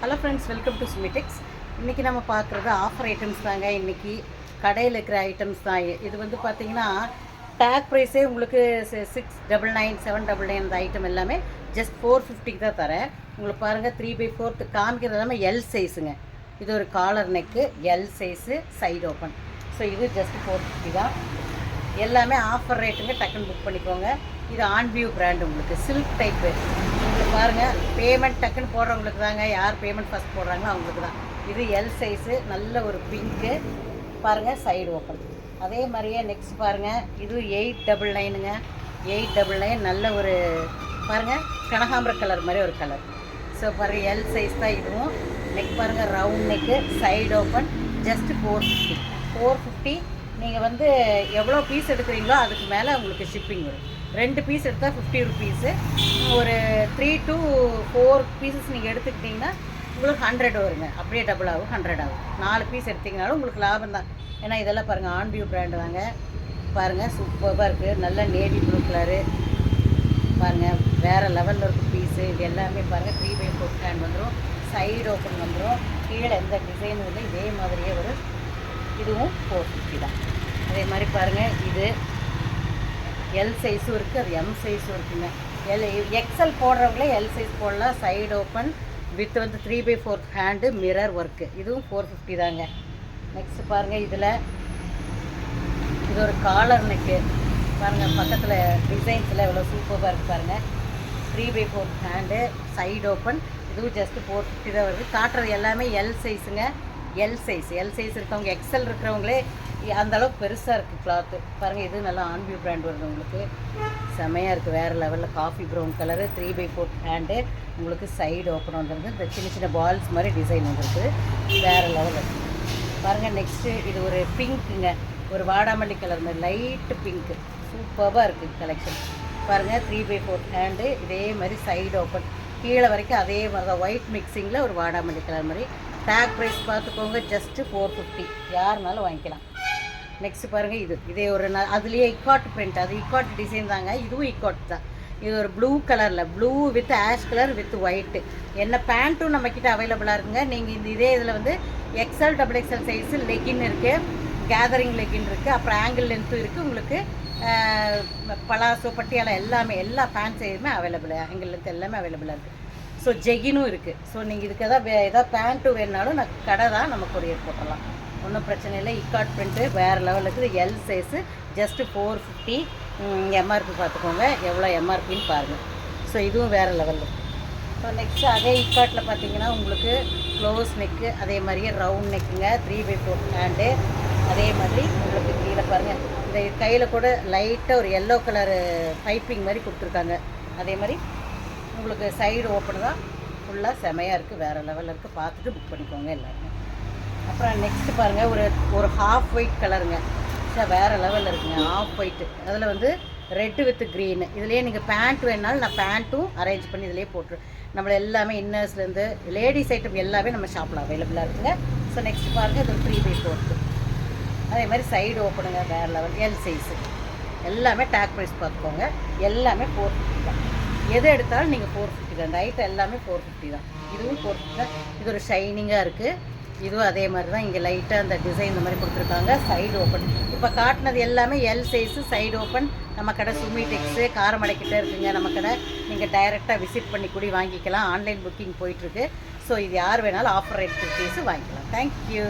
Hello friends, welcome to Sumitechs. இன்றைக்கி நம்ம பார்க்குறது ஆஃபர் ஐட்டம்ஸ் தாங்க. இன்றைக்கி கடையில் இருக்கிற ஐட்டம்ஸ் தான். இது வந்து பார்த்திங்கன்னா டேக் ப்ரைஸே உங்களுக்கு 699 799 அந்த ஐட்டம் எல்லாமே ஜஸ்ட் 450 தான் தரேன். உங்களுக்கு பாருங்கள் 3/4 காமிக்கிறது எல்லாமே எல் சைஸுங்க. இது ஒரு collar neck, L size, side open. So இது ஜஸ்ட் 450 தான். எல்லாமே ஆஃபர் ரேட்டுங்க, டக்குன்னு புக் பண்ணிக்கோங்க. இது ஆன்வியூ பிராண்டு, உங்களுக்கு சில்க் டைப்பு. உங்களுக்கு பாருங்கள், பேமெண்ட் டக்குன்னு போடுறவங்களுக்கு தாங்க. யார் பேமெண்ட் ஃபஸ்ட் போடுறாங்களோ அவங்களுக்கு தான். இது எல் சைஸு, நல்ல ஒரு பிங்க்கு பாருங்கள், சைடு ஓப்பன். அதே மாதிரியே நெக்ஸ்ட் பாருங்கள், இது 899ங்க. 899 நல்ல ஒரு பாருங்கள், கனகாம்பர கலர் மாதிரி ஒரு கலர். ஸோ பாருங்கள், எல் சைஸ் தான் இதுவும். நெக் பாருங்கள், round neck, side open, just 450. நீங்கள் வந்து எவ்வளோ பீஸ் எடுக்கிறீங்களோ அதுக்கு மேலே உங்களுக்கு ஷிப்பிங் வரும். 2 பீஸ் எடுத்தால் 50 ருபீஸு. ஒரு 3 to 4 பீசஸ் நீங்கள் எடுத்துக்கிட்டிங்கன்னா உங்களுக்கு 100 வருங்க. அப்படியே டபுள் ஆகும், 100 ஆகும். 4 பீஸ் எடுத்திங்கனாலும் உங்களுக்கு லாபம் தான். ஏன்னா இதெல்லாம் பாருங்கள், ஆன்வியூ பிராண்டு தாங்க. பாருங்கள், சூப்பராக இருக்குது. நல்ல நேவி ப்ளூ கலரு பாருங்கள், வேறு லெவலில் இருக்கும் பீஸு. இது எல்லாமே பாருங்கள் 3/4 ஹேண்ட் வந்துடும், சைடு ஓப்பன் வந்துடும். கீழே எந்த டிசைனும் இல்லை, இதே மாதிரியே வரும். இதுவும் 450 தான். அதே மாதிரி பாருங்கள், இது எல் சைஸும் இருக்குது, அது எம் சைஸும் இருக்குங்க. எக்ஸல் போடுறவங்களே எல் சைஸ் போடலாம். சைடு ஓப்பன் வித் வந்து 3/4 ஹேண்டு, மிரர் ஒர்க்கு. இதுவும் 450 தாங்க. நெக்ஸ்ட் பாருங்கள், இதில் இது ஒரு காலர் நெக்கு பாருங்கள். பக்கத்தில் டிசைன்ஸில் எவ்வளோ சூப்பராக இருக்குது பாருங்கள். 3/4 ஹேண்டு, சைடு ஓப்பன். இதுவும் ஜஸ்ட்டு 450 தான் வருது. காட்டுறது எல்லாமே எல் சைஸுங்க. எல் சைஸ் இருக்கவங்க, எக்ஸல் இருக்கிறவங்களே அந்தளவுக்கு பெருசாக இருக்குது கிளாத்து பாருங்கள். இது நல்லா ஆன்வியூ பிராண்ட் வருது, உங்களுக்கு செமையாக இருக்குது. வேறு லெவலில் காஃபி ப்ரௌன் கலரு, 3/4 ஹேண்டு, உங்களுக்கு சைடு ஓப்பன் வந்துருக்கு. இந்த சின்ன சின்ன பால்ஸ் மாதிரி டிசைன் வந்துருக்கு, வேறு லெவலில் இருக்குது பாருங்கள். நெக்ஸ்ட்டு இது ஒரு பிங்க்குங்க, ஒரு வாடாமல்லி கலர் மாதிரி லைட்டு பிங்க்கு, சூப்பராக இருக்குது கலெக்ஷன் பாருங்கள். 3/4 ஹேண்டு, இதே மாதிரி சைடு ஓப்பன், கீழே வரைக்கும் அதே மாதிரி தான். ஒயிட் மிக்சிங்கில் ஒரு வாடாமல்லி கலர் மாதிரி. டேக் ப்ரைஸ் பார்த்துக்கோங்க, ஜஸ்ட்டு 450. யாருனாலும் வாங்கிக்கலாம். நெக்ஸ்ட்டு பாருங்கள், இதே ஒரு அதுலேயே இக்காட் பிரிண்ட், அது இக்காட் டிசைன் தாங்க. இதுவும் இக்காட் தான். இது ஒரு ப்ளூ கலரில், blue with ash colour with white. என்ன பேண்ட்டும் நம்மக்கிட்ட அவைலபிளாக இருக்குங்க. நீங்கள் இதே இதில் வந்து எக்ஸல், XXL சைஸு லெகின் இருக்குது, கேதரிங் லெகின் இருக்குது, அப்புறம் ஆங்கிள் லென்த்தும் இருக்குது. உங்களுக்கு பலாசோ, பட்டியாலா எல்லாமே, எல்லா பேண்ட் சைஸுமே அவைலபிள், ஆங்கிள் லென்த் எல்லாமே அவைலபிளாக இருக்குது. ஸோ ஜெகினும் இருக்குது. ஸோ நீங்கள் இதுக்கு எதாவது பேண்ட்டு வேணுனாலும் நான் கடை தான், நம்ம கொரியர் போட்டலாம், ஒன்றும் பிரச்சனை இல்லை. இக்காட் பிரிண்ட்டு வேறு லெவலில் இருக்குது. L size just 450. எம்ஆர்பி பார்த்துக்கோங்க, எவ்வளோ எம்ஆர்பின்னு பாருங்கள். ஸோ இதுவும் வேறு லெவலில். ஸோ நெக்ஸ்ட்டு அதே இக்காட்டில் பார்த்தீங்கன்னா உங்களுக்கு க்ளோஸ் நெக்கு, அதே மாதிரியே ரவுண்ட் நெக்குங்க, 3/4 ஹேண்டு. அதே மாதிரி உங்களுக்கு கீழே பாருங்கள், இந்த கையில் கூட லைட்டாக ஒரு எல்லோ கலரு பைப்பிங் மாதிரி கொடுத்துருக்காங்க. அதே மாதிரி உங்களுக்கு சைடு ஓப்பன் தான், ஃபுல்லாக செமையாக இருக்குது, வேறு லெவலில் இருக்குது. பார்த்துட்டு புக் பண்ணிக்கோங்க எல்லாருமே. அப்புறம் நெக்ஸ்ட்டு பாருங்கள், ஒரு ஹாஃப் ஒயிட் கலருங்க. சார் வேறு லெவலில் இருக்குங்க, ஹாஃப் ஒயிட்டு. அதில் வந்து ரெட்டு வித் க்ரீனு. இதுலேயே நீங்கள் பேண்ட் வேணுனாலும் நான் பேண்ட்டும் அரேஞ்ச் பண்ணி இதிலே போட்டுரு. நம்மளை எல்லாமே இன்னர்ஸ்லேருந்து லேடிஸ் ஐட்டம் எல்லாமே நம்ம ஷாப்பில் அவைலபிளாக இருக்குங்க. ஸோ நெக்ஸ்ட் பாருங்கள், இது ஒரு 3/4. அதே மாதிரி சைடு ஓப்பனுங்க, வேறு லெவல், எல் சைஸு. எல்லாமே டேக் ப்ரைஸ் பார்த்துக்கோங்க, எல்லாமே 450 தான். எது எடுத்தாலும் நீங்கள் 450 தான். இந்த ஐட்டம் எல்லாமே 450 தான். இதுவும் 450 தான். இது ஒரு ஷைனிங்காக இருக்குது. இதுவும் அதே மாதிரி தான். இங்கே லைட்டாக அந்த டிசைன் இந்த மாதிரி கொடுத்துருக்காங்க. சைடு ஓப்பன் இப்போ காட்டினது எல்லாமே எல் சைஸு, சைடு ஓப்பன். நம்ம கடை சுமிடெக்ஸு காரமடைக்கிட்ட இருக்குங்க நம்ம கடை. நீங்கள் டைரெக்டாக விசிட் பண்ணி கூடி வாங்கிக்கலாம். ஆன்லைன் புக்கிங் போயிட்டுருக்கு. ஸோ இது யார் வேணாலும் ஆஃபர் ரேட் பீஸு வாங்கிக்கலாம். தேங்க்யூ.